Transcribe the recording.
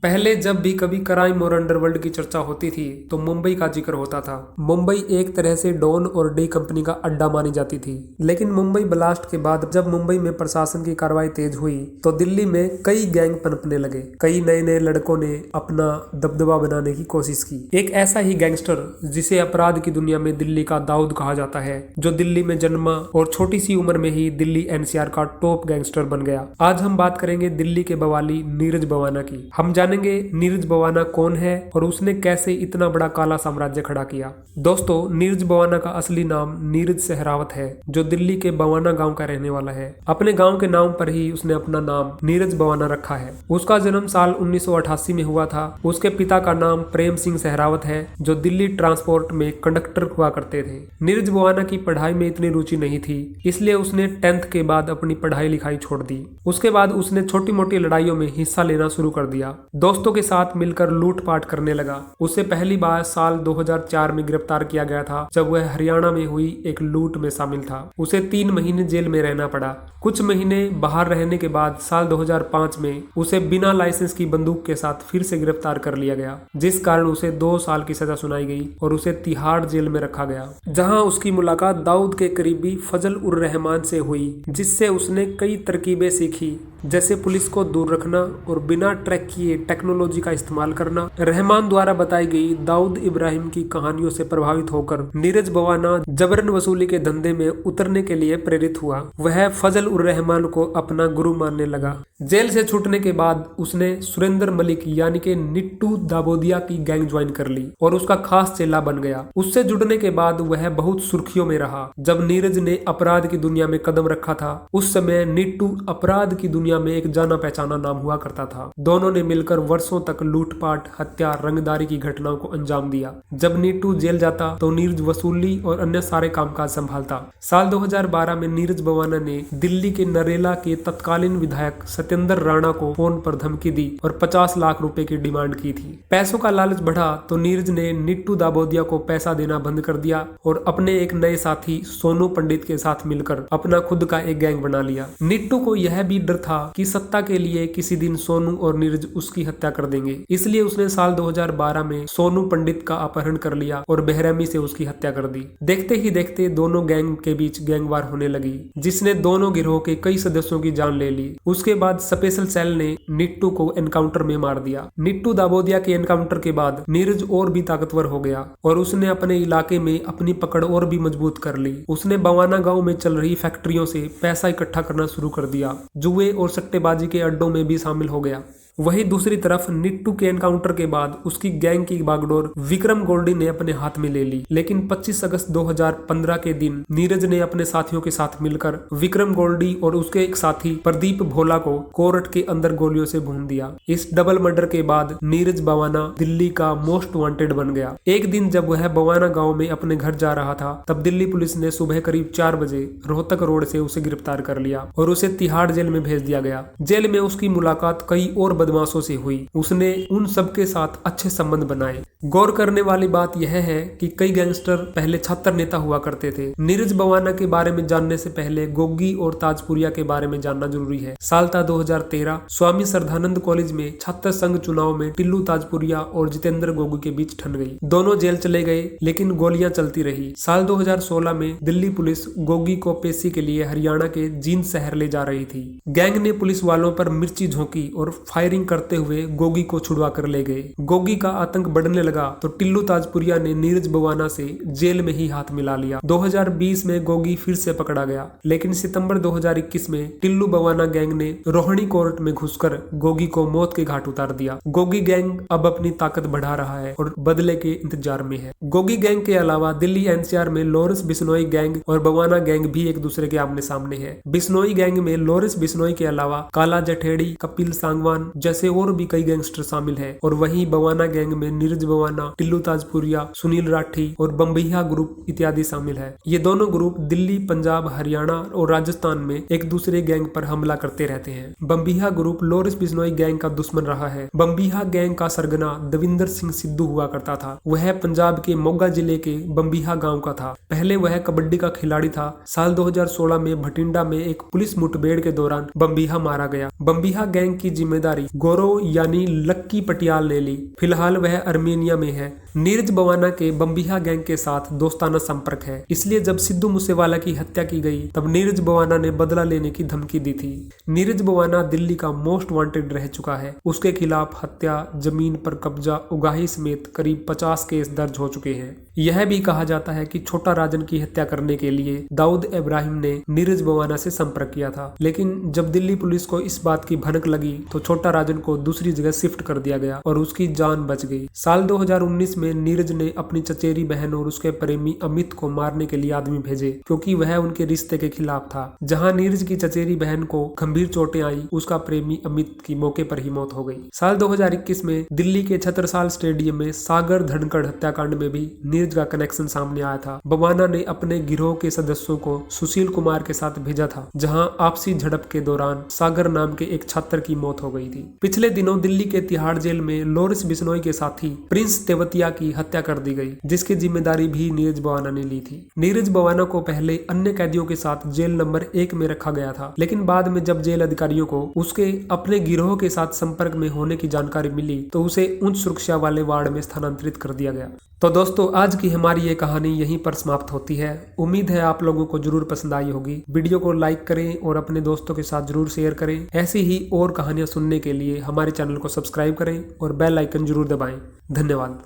पहले जब भी कभी क्राइम और अंडरवर्ल्ड की चर्चा होती थी तो मुंबई का जिक्र होता था। मुंबई एक तरह से डॉन और डी कंपनी का अड्डा मानी जाती थी। लेकिन मुंबई ब्लास्ट के बाद जब मुंबई में प्रशासन की कार्रवाई तेज हुई तो दिल्ली में कई गैंग पनपने लगे। कई नए नए लड़कों ने अपना दबदबा बनाने की कोशिश की। एक ऐसा ही गैंगस्टर जिसे अपराध की दुनिया में दिल्ली का दाऊद कहा जाता है, जो दिल्ली में जन्मा और छोटी सी उम्र में ही दिल्ली एनसीआर का टॉप गैंगस्टर बन गया। आज हम बात करेंगे दिल्ली के बवाली नीरज बवाना की। हम जानेंगे नीरज बवाना कौन है और उसने कैसे इतना बड़ा काला साम्राज्य खड़ा किया। दोस्तों, नीरज बवाना का असली नाम नीरज सहरावत है, जो दिल्ली के बवाना गांव का रहने वाला है। अपने गांव के नाम पर ही उसने अपना नाम नीरज बवाना रखा है। उसका जन्म साल 1988 में हुआ था। उसके पिता का नाम प्रेम सिंह सहरावत है, जो दिल्ली ट्रांसपोर्ट में कंडक्टर हुआ करते थे। नीरज बवाना की पढ़ाई में इतनी रुचि नहीं थी, इसलिए उसने 10th के बाद अपनी पढ़ाई लिखाई छोड़ दी। उसके बाद उसने छोटी मोटी लड़ाइयों में हिस्सा लेना शुरू कर दिया। दोस्तों के साथ मिलकर लूटपाट करने लगा। उसे पहली बार साल 2004 में गिरफ्तार किया गया था, जब वह हरियाणा में हुई एक लूट में शामिल था। उसे 3 महीने जेल में रहना पड़ा। कुछ महीने बाहर रहने के बाद साल 2005 में उसे बिना लाइसेंस की बंदूक के साथ फिर से गिरफ्तार कर लिया गया, जिस कारण उसे 2 साल की सजा सुनाई गई और उसे तिहाड़ जेल में रखा गया, जहां उसकी मुलाकात दाऊद के करीबी फजल उर रहमान से हुई, जिससे उसने कई तरकीबें सीखी, जैसे पुलिस को दूर रखना और बिना ट्रैक किए टेक्नोलॉजी का इस्तेमाल करना। रहमान द्वारा बताई गई दाऊद इब्राहिम की कहानियों से प्रभावित होकर नीरज बवाना जबरन वसूली के धंधे में उतरने के लिए प्रेरित हुआ। वह फजल उर रहमान को अपना गुरु मानने लगा। जेल से छूटने के बाद उसने सुरेंद्र मलिक यानी कि निट्टू दाबोदिया की गैंग ज्वाइन कर ली और उसका खास चेला बन गया। उससे जुड़ने के बाद वह बहुत सुर्खियों में रहा। जब नीरज ने अपराध की दुनिया में कदम रखा था, उस समय निट्टू अपराध की दुनिया में एक जाना पहचाना नाम हुआ करता था। दोनों ने मिलकर वर्षों तक लूटपाट, हत्या, रंगदारी की घटनाओं को अंजाम दिया। जब नीटू जेल जाता तो नीरज वसूली और अन्य सारे कामकाज संभालता। साल 2012 में नीरज बवाना ने दिल्ली के नरेला के तत्कालीन विधायक सत्येंद्र राणा को फोन पर धमकी दी और 50 लाख रुपए की डिमांड की थी। पैसों का लालच बढ़ा तो नीरज ने निट्टू दाबोदिया को पैसा देना बंद कर दिया और अपने एक नए साथी सोनू पंडित के साथ मिलकर अपना खुद का एक गैंग बना लिया। निट्टू को यह भी डर था कि सत्ता के लिए किसी दिन सोनू और नीरज उसकी हत्या कर देंगे, इसलिए उसने साल 2012 में सोनू पंडित का अपहरण कर लिया और बेरहमी से उसकी हत्या कर दी। देखते ही देखते दोनों गैंग के बीच गैंगवार होने लगी, जिसने दोनों गिरोह के कई सदस्यों की जान ले ली। उसके बाद स्पेशल सेल ने निट्टू को एनकाउंटर में मार दिया। निट्टू दाबोदिया के एनकाउंटर के बाद नीरज और भी ताकतवर हो गया और उसने अपने इलाके में अपनी पकड़ और भी मजबूत कर ली। उसने बवाना गांव में चल रही फैक्ट्रियों से पैसा इकट्ठा करना शुरू कर दिया। जुए और सट्टेबाजी के अड्डों में भी शामिल हो गया। वहीं दूसरी तरफ निट्टू के एनकाउंटर के बाद उसकी गैंग की बागडोर विक्रम गोल्डी ने अपने हाथ में ले ली। लेकिन 25 अगस्त 2015 के दिन नीरज ने अपने साथियों के साथ मिलकर विक्रम गोल्डी और उसके एक साथी प्रदीप भोला को कोर्ट के अंदर गोलियों से भून दिया। इस डबल मर्डर के बाद नीरज बवाना दिल्ली का मोस्ट वांटेड बन गया। एक दिन जब वह बवाना गाँव में अपने घर जा रहा था, तब दिल्ली पुलिस ने सुबह करीब 4 बजे रोहतक रोड से उसे गिरफ्तार कर लिया और उसे तिहाड़ जेल में भेज दिया गया। जेल में उसकी मुलाकात कई और बदमाशों से हुई। उसने उन सबके साथ अच्छे संबंध बनाए। गौर करने वाली बात यह है कि कई गैंगस्टर पहले छात्र नेता हुआ करते थे। नीरज बवाना के बारे में जानने से पहले गोगी और ताजपुरिया के बारे में जानना जरूरी है। साल था 2013। स्वामी श्रद्धानंद कॉलेज में छात्र संघ चुनाव में टिल्लू ताजपुरिया और जितेंद्र गोगी के बीच ठन गई। दोनों जेल चले गए, लेकिन गोलियां चलती रही। साल 2016 में दिल्ली पुलिस गोगी को पेशी के लिए हरियाणा के जींद शहर ले जा रही थी। गैंग ने पुलिस वालों पर मिर्ची झोंकी और फायरिंग करते हुए गोगी को छुड़वा कर ले गए। गोगी का आतंक बढ़ने लगा तो टिल्लू ताजपुरिया ने नीरज बवाना से जेल में ही हाथ मिला लिया। 2020 में गोगी फिर से पकड़ा गया, लेकिन सितंबर 2021 में टिल्लू बवाना गैंग ने रोहिणी कोर्ट में घुसकर गोगी को मौत के घाट उतार दिया। गोगी गैंग अब अपनी ताकत बढ़ा रहा है और बदले के इंतजार में है। गोगी गैंग के अलावा दिल्ली एनसीआर में लॉरेंस बिश्नोई गैंग और बवाना गैंग भी एक दूसरे के आमने सामने है। बिश्नोई गैंग में लॉरेंस बिश्नोई के अलावा काला जठेड़ी, कपिल सांगवान जैसे और भी कई गैंगस्टर शामिल है और वहीं बवाना गैंग में नीरज बवाना, टिल्लू ताजपुरिया, सुनील राठी और बम्बिहा ग्रुप इत्यादि शामिल है। ये दोनों ग्रुप दिल्ली, पंजाब, हरियाणा और राजस्थान में एक दूसरे गैंग पर हमला करते रहते हैं। Bambiha group Lawrence Bishnoi gang का दुश्मन रहा है। बम्बिहा गैंग का सरगना दविंदर सिंह सिद्धू हुआ करता था। वह पंजाब के मोगा जिले के बम्बिहा गाँव का था। पहले वह कबड्डी का खिलाड़ी था। साल 2016 में भटिंडा में एक पुलिस मुठभेड़ के दौरान बम्बिहा मारा गया। बम्बिहा गैंग की जिम्मेदारी गौरव यानी लक्की पटियाल ने ली। फिलहाल वह अर्मेनिया में है। नीरज बवाना के बम्बिहा गैंग के साथ दोस्ताना संपर्क है, इसलिए जब सिद्धू मूसेवाला की हत्या की गई तब नीरज बवाना ने बदला लेने की धमकी दी थी। नीरज बवाना दिल्ली का मोस्ट वांटेड रह चुका है। उसके खिलाफ हत्या, जमीन पर कब्जा, उगाही समेत करीब 50 केस दर्ज हो चुके हैं। यह भी कहा जाता है कि छोटा राजन की हत्या करने के लिए दाऊद इब्राहिम ने नीरज बवाना से संपर्क किया था, लेकिन जब दिल्ली पुलिस को इस बात की भनक लगी तो छोटा राजन को दूसरी जगह शिफ्ट कर दिया गया और उसकी जान बच गई। साल 2019 में नीरज ने अपनी चचेरी बहन और उसके प्रेमी अमित को मारने के लिए आदमी भेजे, क्योंकि वह उनके रिश्ते के खिलाफ था। जहां नीरज की चचेरी बहन को गंभीर चोटें आई, उसका प्रेमी अमित की मौके पर ही मौत हो गई। साल 2021 में दिल्ली के छत्रसाल स्टेडियम में सागर धनखड़ हत्याकांड में भी नीरज का कनेक्शन सामने आया था। बवाना ने अपने गिरोह के सदस्यों को सुशील कुमार के साथ भेजा था, जहां आपसी झड़प के दौरान सागर नाम के एक छात्र की मौत हो गई थी। पिछले दिनों दिल्ली के तिहाड़ जेल में लॉरेंस बिश्नोई के साथी प्रिंस तेवतिया की हत्या कर दी गई, जिसकी जिम्मेदारी भी नीरज बवाना ने ली थी। नीरज बवाना को पहले अन्य कैदियों के साथ जेल नंबर 1 में रखा गया था, लेकिन बाद में जब जेल अधिकारियों को उसके अपने गिरोह के साथ संपर्क में होने की जानकारी मिली तो उसे उच्च सुरक्षा वाले वार्ड में स्थानांतरित कर दिया गया। तो दोस्तों, आज की हमारी ये कहानी यहीं पर समाप्त होती है। उम्मीद है आप लोगों को जरूर पसंद आई होगी। वीडियो को लाइक करें और अपने दोस्तों के साथ जरूर शेयर करें। ऐसी ही और कहानियां सुनने के लिए हमारे चैनल को सब्सक्राइब करें और बेल आइकन जरूर दबाएं। धन्यवाद।